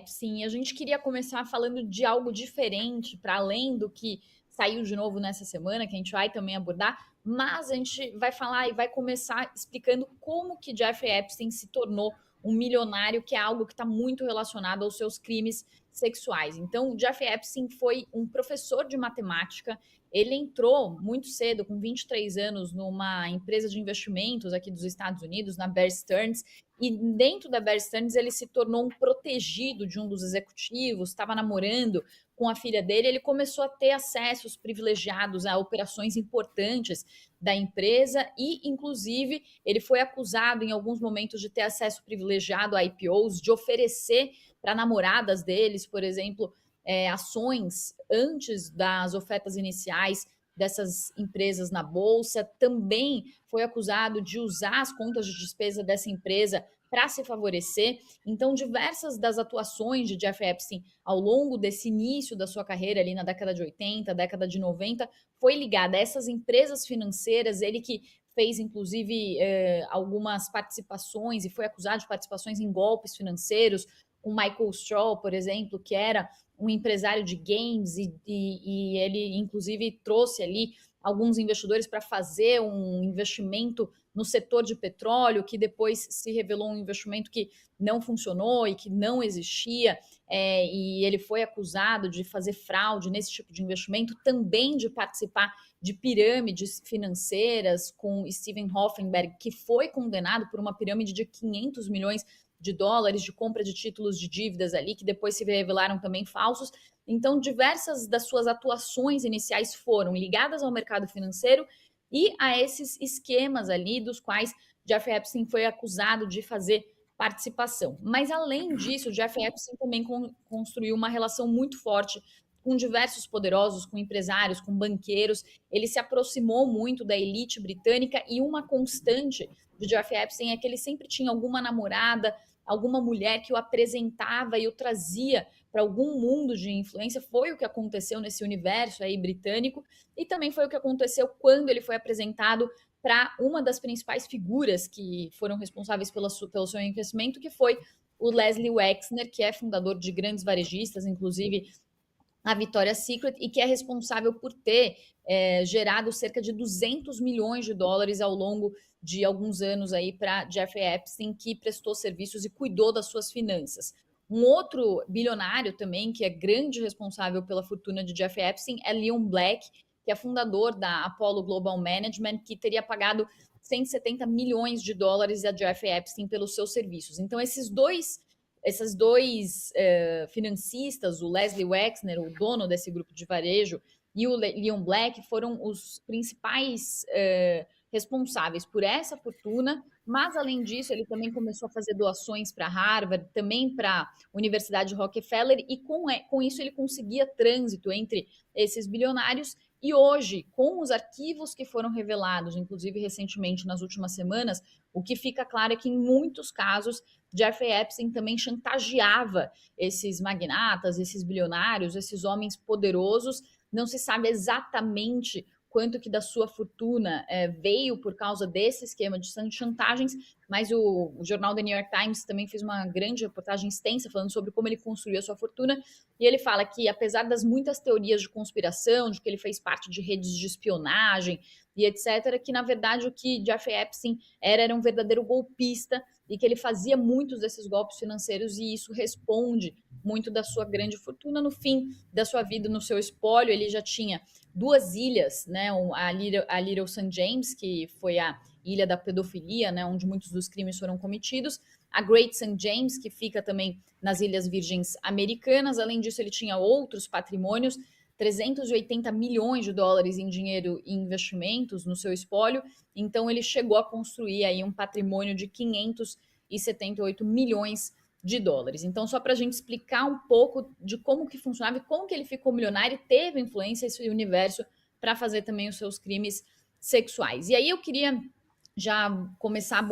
Sim, a gente queria começar falando de algo diferente, para além do que saiu de novo nessa semana, que a gente vai também abordar, mas a gente vai falar e vai começar explicando como que Jeffrey Epstein se tornou um milionário, que é algo que está muito relacionado aos seus crimes sexuais. Então, Jeffrey Epstein foi um professor de matemática. Ele entrou muito cedo, com 23 anos, numa empresa de investimentos aqui dos Estados Unidos, na Bear Stearns, e dentro da Bear Stearns ele se tornou um protegido de um dos executivos, estava namorando com a filha dele, ele começou a ter acessos privilegiados a operações importantes da empresa e, inclusive, ele foi acusado em alguns momentos de ter acesso privilegiado a IPOs, de oferecer para namoradas deles, por exemplo, ações antes das ofertas iniciais dessas empresas na bolsa. Também foi acusado de usar as contas de despesa dessa empresa para se favorecer. Então, diversas das atuações de Jeff Epstein ao longo desse início da sua carreira ali na década de 80, década de 90, foi ligada a essas empresas financeiras. Ele que fez, inclusive, algumas participações e foi acusado de participações em golpes financeiros, com Michael Straw, por exemplo, que era um empresário de games e ele, inclusive, trouxe ali alguns investidores para fazer um investimento no setor de petróleo, que depois se revelou um investimento que não funcionou e que não existia, e ele foi acusado de fazer fraude nesse tipo de investimento, também de participar de pirâmides financeiras com Steven Hoffenberg, que foi condenado por uma pirâmide de 500 milhões de dólares de compra de títulos de dívidas ali, que depois se revelaram também falsos. Então, diversas das suas atuações iniciais foram ligadas ao mercado financeiro e a esses esquemas ali dos quais Jeffrey Epstein foi acusado de fazer participação. Mas, além disso, Jeffrey Epstein também construiu uma relação muito forte com diversos poderosos, com empresários, com banqueiros. Ele se aproximou muito da elite britânica e uma constante de Jeffrey Epstein é que ele sempre tinha alguma namorada, alguma mulher que o apresentava e o trazia para algum mundo de influência. Foi o que aconteceu nesse universo aí britânico e também foi o que aconteceu quando ele foi apresentado para uma das principais figuras que foram responsáveis pelo seu enriquecimento, que foi o Leslie Wexner, que é fundador de grandes varejistas, inclusive a Victoria's Secret, e que é responsável por ter gerado cerca de 200 milhões de dólares ao longo de alguns anos aí para Jeffrey Epstein, que prestou serviços e cuidou das suas finanças. Um outro bilionário também, que é grande responsável pela fortuna de Jeffrey Epstein, é Leon Black, que é fundador da Apollo Global Management, que teria pagado 170 milhões de dólares a Jeffrey Epstein pelos seus serviços. Então, esses dois financistas, o Leslie Wexner, o dono desse grupo de varejo, e o Leon Black, foram os principais responsáveis por essa fortuna, mas além disso, ele também começou a fazer doações para Harvard, também para a Universidade de Rockefeller, e com isso ele conseguia trânsito entre esses bilionários. E hoje, com os arquivos que foram revelados, inclusive recentemente nas últimas semanas, o que fica claro é que em muitos casos Jeffrey Epstein também chantageava esses magnatas, esses bilionários, esses homens poderosos. Não se sabe exatamente quanto que da sua fortuna veio por causa desse esquema de chantagens, mas o jornal The New York Times também fez uma grande reportagem extensa falando sobre como ele construiu a sua fortuna, e ele fala que, apesar das muitas teorias de conspiração, de que ele fez parte de redes de espionagem e etc., que na verdade o que Jeffrey Epstein era um verdadeiro golpista e que ele fazia muitos desses golpes financeiros, e isso responde muito da sua grande fortuna. No fim da sua vida, no seu espólio, ele já tinha duas ilhas, né? A Little St. James, que foi a ilha da pedofilia, né? Onde muitos dos crimes foram cometidos, a Great St. James, que fica também nas Ilhas Virgens Americanas. Além disso, ele tinha outros patrimônios, 380 milhões de dólares em dinheiro e investimentos no seu espólio. Então, ele chegou a construir aí um patrimônio de 578 milhões de dólares. Então, só para a gente explicar um pouco de como que funcionava e como que ele ficou milionário e teve influência esse universo para fazer também os seus crimes sexuais. E aí eu queria já começar